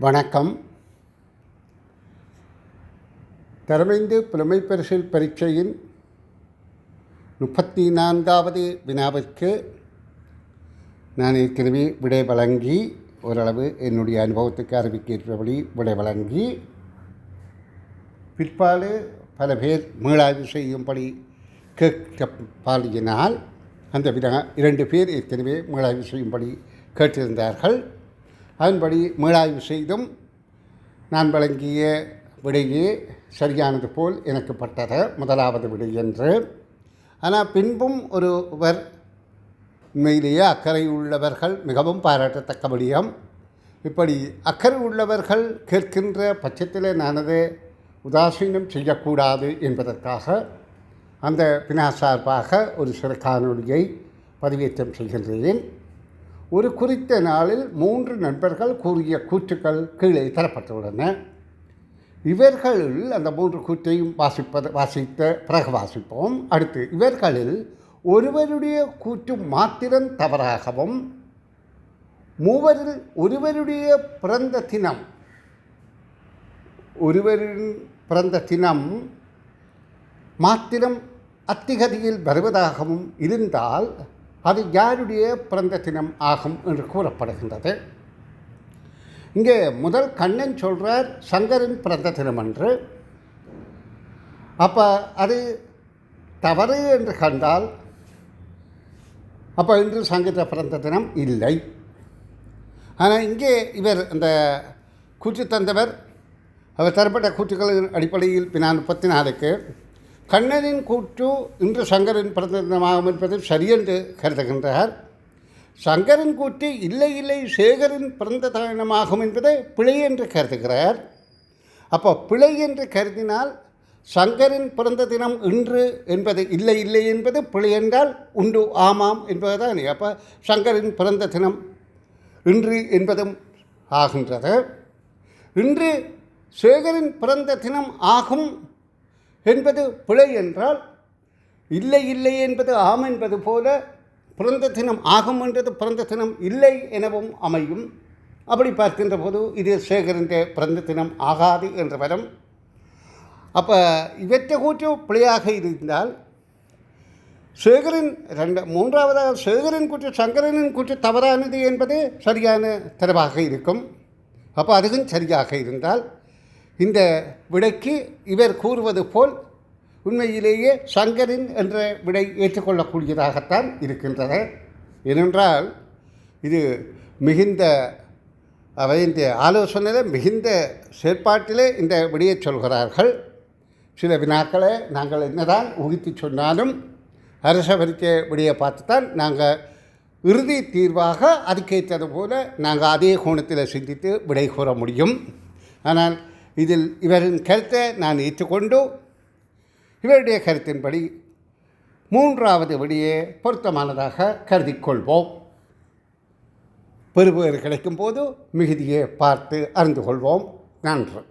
வணக்கம். தரமைந்து புலமைப்பரிசில் பரீட்சையின் 34வது வினாவிற்கு நான் ஏற்கனவே விடை வழங்கி ஓரளவு என்னுடைய அனுபவத்துக்கு அறிவிக்கின்றபடி விடை வழங்கி பிற்பாடு பல பேர் மீளாய்வு செய்யும்படி கேட்கப்பாடியினால் அந்த வினா 2 பேர் ஏற்கனவே மீளாய்வு செய்யும்படி கேட்டிருந்தார்கள். அதன்படி மீளாய்வு செய்தும் நான் வழங்கிய விடையே சரியானது போல் எனக்கு பட்டது முதலாவது விடை என்று. ஆனால் பின்பும் ஒருவர் உண்மையிலேயே அக்கறை உள்ளவர்கள் மிகவும் பாராட்டத்தக்க விடயம். இப்படி அக்கறை உள்ளவர்கள் கேட்கின்ற பட்சத்தில் நான் அதை உதாசீனம் செய்யக்கூடாது என்பதற்காக அந்த வினா சார்பாக ஒரு சிறு காணொலியை பதிவேற்றம் செய்கின்றேன். ஒரு குறித்த நாளில் 3 நண்பர்கள் கூறிய கூற்றுக்கள் கீழே தரப்பட்டுள்ளன. இவர்களில் அந்த 3 கூற்றையும் வாசித்த பிறகு வாசிப்போம். அடுத்து, இவர்களில் ஒருவருடைய கூற்று மாத்திரம் தவறாகவும் மூவரில் ஒருவருடைய பிறந்த தினம் மாத்திரம் அத்திகதியில் வருவதாகவும் இருந்தால் அது யாருடைய பிறந்த தினம் ஆகும் என்று கூறப்படுகின்றது. இங்கே முதல் கண்ணன் சொல்கிறார் சங்கரின் பிறந்த தினம் என்று. அப்போ அது தவறு என்று கண்டால் அப்போ இன்று சங்கர பிறந்த தினம் இல்லை. ஆனால் இங்கே இவர் அந்த கூற்று தந்தவர் அவர் தரப்பட்ட கூற்றுக்களின் அடிப்படையில் வினா 34க்கு கண்ணனின் கூற்று இன்று சங்கரின் பிறந்த தினமாகும் என்பது சரியென்று கருதுகின்றார். சங்கரின் கூற்று இல்லை சேகரின் பிறந்த தினமாகும் என்பதை பிழை என்று கருதுகிறார். அப்போ பிழை என்று கருதினால் சங்கரின் பிறந்த தினம் இன்று என்பது இல்லை என்பது பிழை என்றால் உண்டு ஆமாம் என்பதுதான். அப்போ சங்கரின் பிறந்த தினம் இன்று என்பதும் ஆகின்றது. இன்று சேகரின் பிறந்த தினம் ஆகும் என்பது பிழை என்றால் இல்லை என்பது ஆம் என்பது போல பிறந்த தினம் ஆகும் என்றது பிறந்த தினம் இல்லை எனவும் அமையும். அப்படி பார்க்கின்ற போது இது சேகரின் பிறந்த தினம் ஆகாது என்று வரும். அப்போ இவற்றை கூற்று பிழையாக இருந்தால் மூன்றாவதாக சேகரின் கூற்று சங்கரனின் கூற்று தவறானது என்பது சரியான தரவாக இருக்கும். அப்போ அதுவும் சரியாக இருந்தால் இந்த விடைக்கு இவர் கூறுவது போல் உண்மையிலேயே சங்கரின் என்ற விடை ஏற்றுக்கொள்ளக்கூடியதாகத்தான் இருக்கின்றது. ஏனென்றால் இது மிகுந்த இந்த ஆலோசனையில் மிகுந்த செயற்பாட்டிலே இந்த விடையை சொல்கிறார்கள். சில வினாக்களை நாங்கள் என்னதான் ஊகித்து சொன்னாலும் அரச பரீட்சை விடையை பார்த்து தான் நாங்கள் இறுதி தீர்வாக அதுக்கேற்றது போல நாங்கள் அதே கோணத்தில் சிந்தித்து விடை கூற முடியும். ஆனால் இதில் இவரின் கருத்தை நான் ஏற்றுக்கொண்டு இவருடைய கருத்தின்படி 3வது விடையை பொருத்தமானதாக கருதிக்கொள்வோம். பெறுபேறு கிடைக்கும் போது மிகுதியை பார்த்து அறிந்து கொள்வோம். நன்றி.